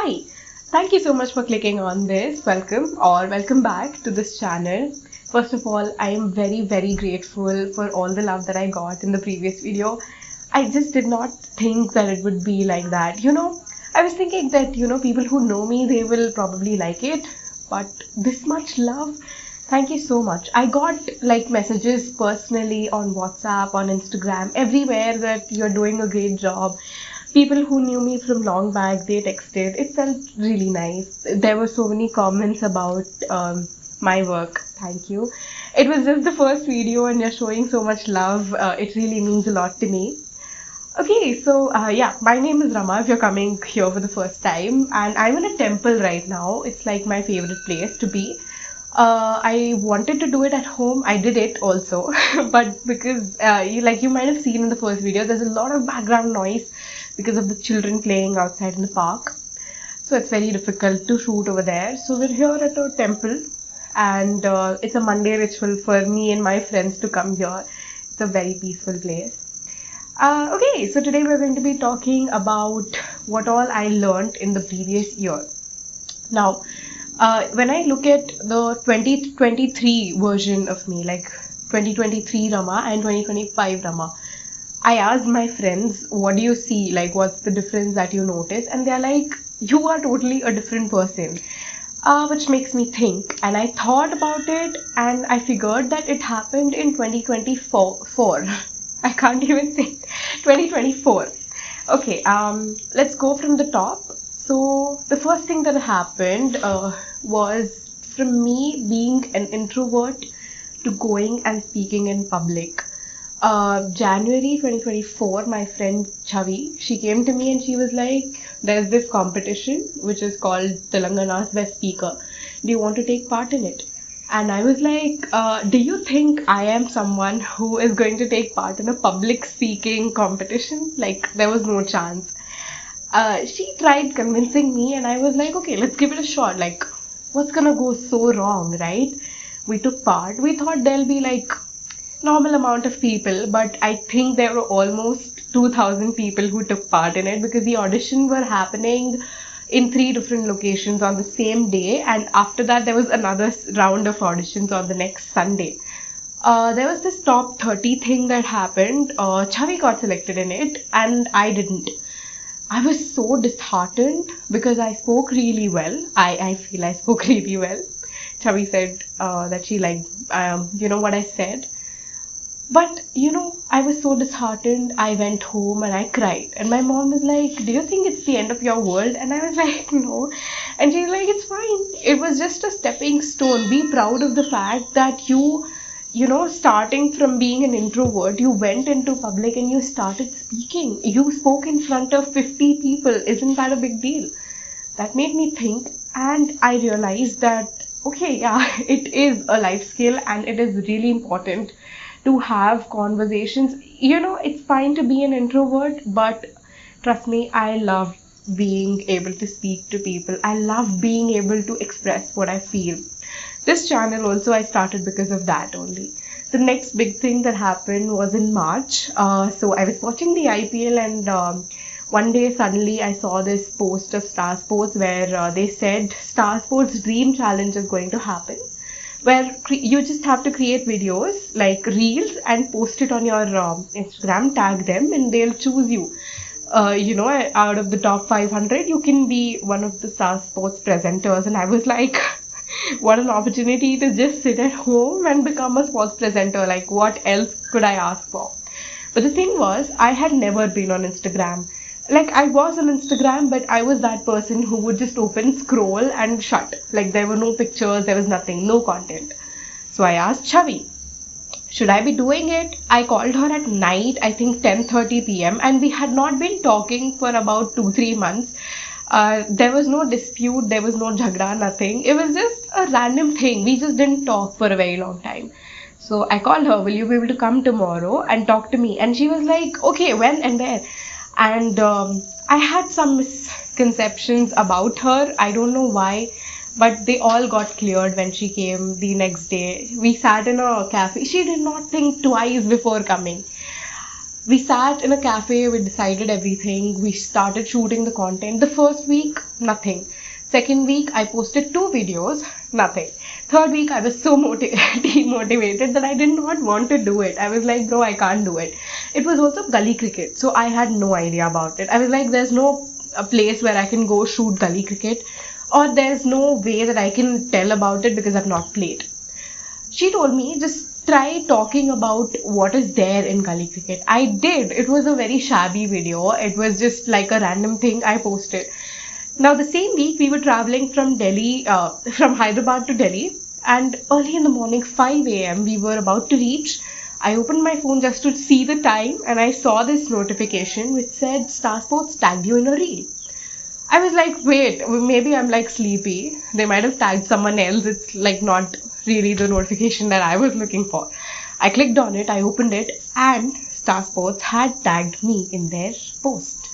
Hi, thank you so much for clicking on this. Welcome back to this channel. First of all, I am very grateful for all the love that I got in the previous video. I just did not think that it would be like that. I was thinking that, people who know me, they will probably like it. But this much love, thank you so much. I got like messages personally on WhatsApp, on Instagram, everywhere that you're doing a great job. People who knew me from long back, they texted. It felt really nice. There were so many comments about my work. Thank you. It was just the first video and you're showing so much love. It really means a lot to me. Okay, so yeah, my name is Rama if you're coming here for the first time, and I'm in a temple right now. It's like my favorite place to be. I wanted to do it at home. I did it also, but because you might have seen in the first video, there's a lot of background noise because of the children playing outside in the park. So it's very difficult to shoot over there. So we're here at a temple, and it's a Monday ritual for me and my friends to come here. It's a very peaceful place. Okay, so today we're going to be talking about what all I learned in the previous year. Now, when I look at the 2023 version of me, like 2023 Rama and 2025 Rama, I asked my friends, what do you see? Like, what's the difference that you notice? And they're like, you are totally a different person. Which makes me think. And I thought about it and I figured that it happened in 2024. I can't even say 2024. Okay, let's go from the top. So the first thing that happened was from me being an introvert to going and speaking in public. January 2024, my friend Chavi, she came to me and she was like, there's this competition which is called Telangana's Best Speaker. Do you want to take part in it? And I was like, do you think I am someone who is going to take part in a public speaking competition? Like, there was no chance. She tried convincing me and I was like, okay, let's give it a shot. Like, what's gonna go so wrong, right? We took part. We thought there'll be like normal amount of people, but I think there were almost 2,000 people who took part in it because the auditions were happening in 3 different locations on the same day, and after that there was another round of auditions on the next Sunday. There was this top 30 thing that happened. Chavi got selected in it and I didn't. I was so disheartened because I spoke really well. I feel I spoke really well. Chavi said that she liked what I said. But, I was so disheartened. I went home and I cried. And my mom was like, do you think it's the end of your world? And I was like, no. And she's like, it's fine. It was just a stepping stone. Be proud of the fact that starting from being an introvert, you went into public and you started speaking. You spoke in front of 50 people. Isn't that a big deal? That made me think. And I realized that, okay, yeah, it is a life skill and it is really important to have conversations. It's fine to be an introvert, but trust me, I love being able to speak to people. I love being able to express what I feel. This channel also I started because of that only. The next big thing that happened was in March. So I was watching the IPL and one day suddenly I saw this post of Star Sports where they said Star Sports Dream Challenge is going to happen, where you just have to create videos like reels and post it on your Instagram, tag them, and they'll choose you. Out of the top 500, you can be one of the Star Sports presenters. And I was like, what an opportunity to just sit at home and become a sports presenter. Like, what else could I ask for? But the thing was, I had never been on Instagram. Like, I was on Instagram, but I was that person who would just open, scroll and shut. Like, there were no pictures, there was nothing, no content. So I asked Chavi, should I be doing it? I called her at night, I think 10:30 p.m. and we had not been talking for about 2-3 months. There was no dispute, there was no jhagda, nothing. It was just a random thing. We just didn't talk for a very long time. So I called her, will you be able to come tomorrow and talk to me? And she was like, okay, when and where? And I had some misconceptions about her. I don't know why, but they all got cleared when she came the next day. We sat in a cafe. She did not think twice before coming. We sat in a cafe, we decided everything, we started shooting the content. The first week, nothing. Second week, I posted 2 videos, nothing. Third week, I was so demotivated that I did not want to do it. I was like, bro, I can't do it. It was also gully cricket, so I had no idea about it. I was like, there's no a place where I can go shoot gully cricket, or there's no way that I can tell about it because I've not played. She told me just try talking about what is there in gully cricket. I did. It was a very shabby video. It was just like a random thing I posted. Now the same week we were traveling from Delhi, from Hyderabad to Delhi, and early in the morning, 5 a.m. we were about to reach. I opened my phone just to see the time, and I saw this notification which said Star Sports tagged you in a reel. I was like, wait, maybe I'm like sleepy. They might have tagged someone else. It's like not really the notification that I was looking for. I clicked on it, I opened it, and Star Sports had tagged me in their post.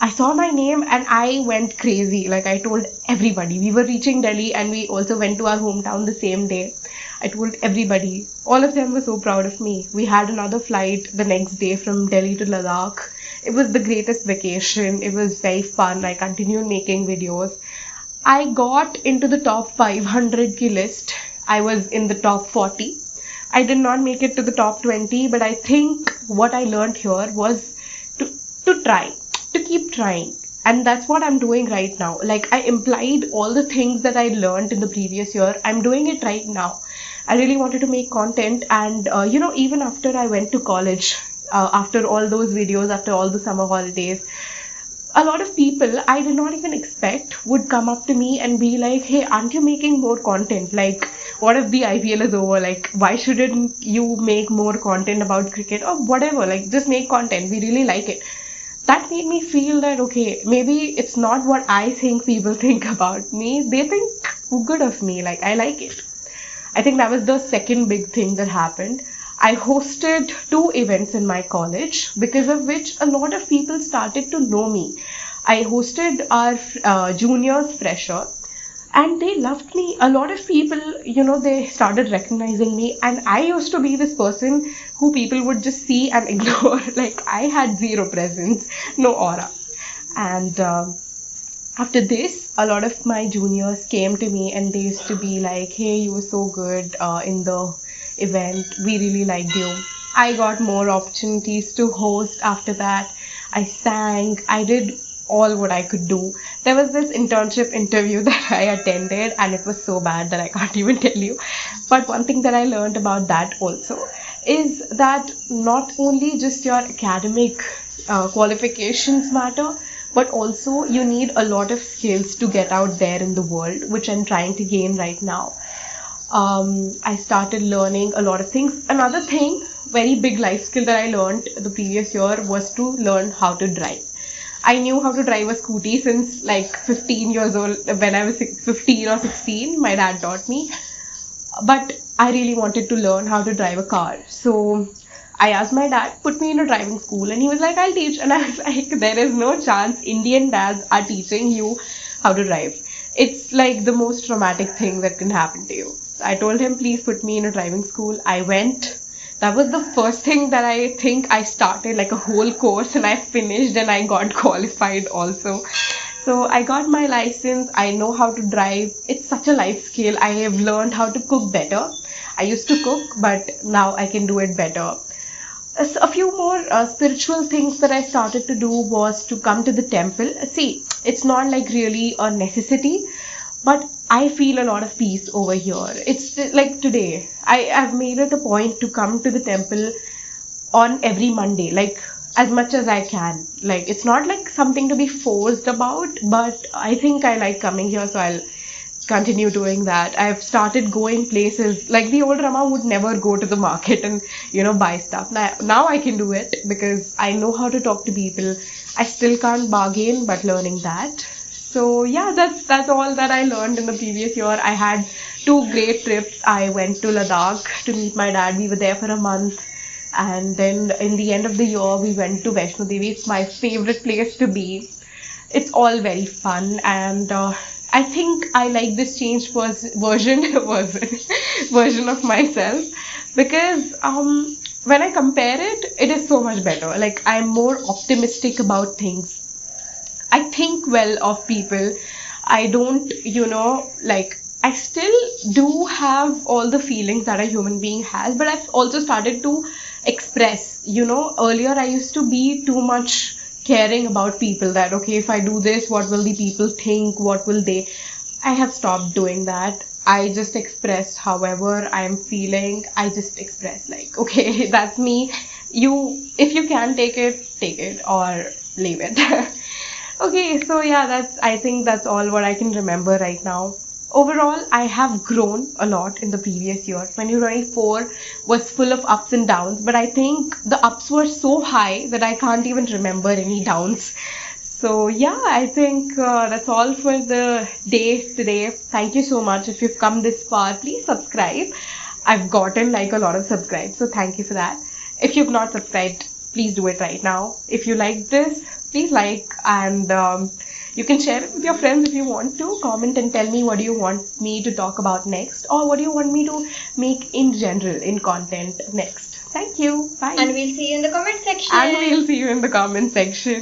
I saw my name and I went crazy. Like, I told everybody. We were reaching Delhi and we also went to our hometown the same day. I told everybody. All of them were so proud of me. We had another flight the next day from Delhi to Ladakh. It was the greatest vacation. It was very fun. I continued making videos. I got into the top 500 ki list. I was in the top 40. I did not make it to the top 20, but I think what I learned here was to try, to keep trying. And that's what I'm doing right now. Like, I implied all the things that I learned in the previous year. I'm doing it right now. I really wanted to make content, and even after I went to college, after all those videos, after all the summer holidays, a lot of people I did not even expect would come up to me and be like, hey, aren't you making more content? Like, what if the IPL is over? Like, why shouldn't you make more content about cricket or whatever? Like, just make content. We really like it. That made me feel that, okay, maybe it's not what I think people think about me. They think good of me. Like, I like it. I think that was the second big thing that happened. I hosted 2 events in my college, because of which a lot of people started to know me. I hosted our juniors fresher, and they loved me. A lot of people, they started recognizing me, and I used to be this person who people would just see and ignore. Like, I had zero presence, no aura. And after this, a lot of my juniors came to me and they used to be like, hey, you were so good in the event. We really liked you. I got more opportunities to host after that. I sang. I did all what I could do. There was this internship interview that I attended, and it was so bad that I can't even tell you. But one thing that I learned about that also is that not only just your academic qualifications matter, but also you need a lot of skills to get out there in the world, which I'm trying to gain right now. I started learning a lot of things. Another thing, very big life skill that I learned the previous year was to learn how to drive. I knew how to drive a scooty since like 15 years old. When I was 15 or 16, my dad taught me. But I really wanted to learn how to drive a car. So I asked my dad, put me in a driving school, and he was like, I'll teach. And I was like, there is no chance Indian dads are teaching you how to drive. It's like the most traumatic thing that can happen to you. I told him, please put me in a driving school. I went. That was the first thing that I think I started, like a whole course, and I finished and I got qualified also. So I got my license. I know how to drive. It's such a life skill. I have learned how to cook better. I used to cook, but now I can do it better. A few more spiritual things that I started to do was to come to the temple. See, it's not like really a necessity, but I feel a lot of peace over here. It's like today, I've made it a point to come to the temple on every Monday, like as much as I can. Like, it's not like something to be forced about, but I think I like coming here, so I'll continue doing that. I've started going places like the old Rama would never go to the market and buy stuff. Now I can do it because I know how to talk to people. I still can't bargain, but learning that. So yeah, that's all that I learned in the previous year. I had 2 great trips. I went to Ladakh to meet my dad. We were there for a month. And then in the end of the year, we went to Vaishno Devi. It's my favorite place to be. It's all very fun, and I think I like this changed version of myself, because when I compare it, it is so much better. Like, I'm more optimistic about things. I think well of people. I don't, like, I still do have all the feelings that a human being has, but I've also started to express. Earlier I used to be too much caring about people, that, okay, if I do this, what will the people think? What will they? I have stopped doing that. I just express however I am feeling. I just express, like, okay, that's me. If you can take it or leave it. Okay, so yeah, I think that's all what I can remember right now. Overall, I have grown a lot in the previous year. 2024 was full of ups and downs, but I think the ups were so high that I can't even remember any downs. So yeah, I think that's all for the day today. Thank you so much. If you've come this far, please subscribe. I've gotten like a lot of subscribes, so thank you for that. If you've not subscribed, please do it right now. If you like this, please like, and you can share it with your friends if you want to. Comment and tell me what do you want me to talk about next, or what do you want me to make in general in content next. Thank you. Bye. And we'll see you in the comment section. And we'll see you in the comment section.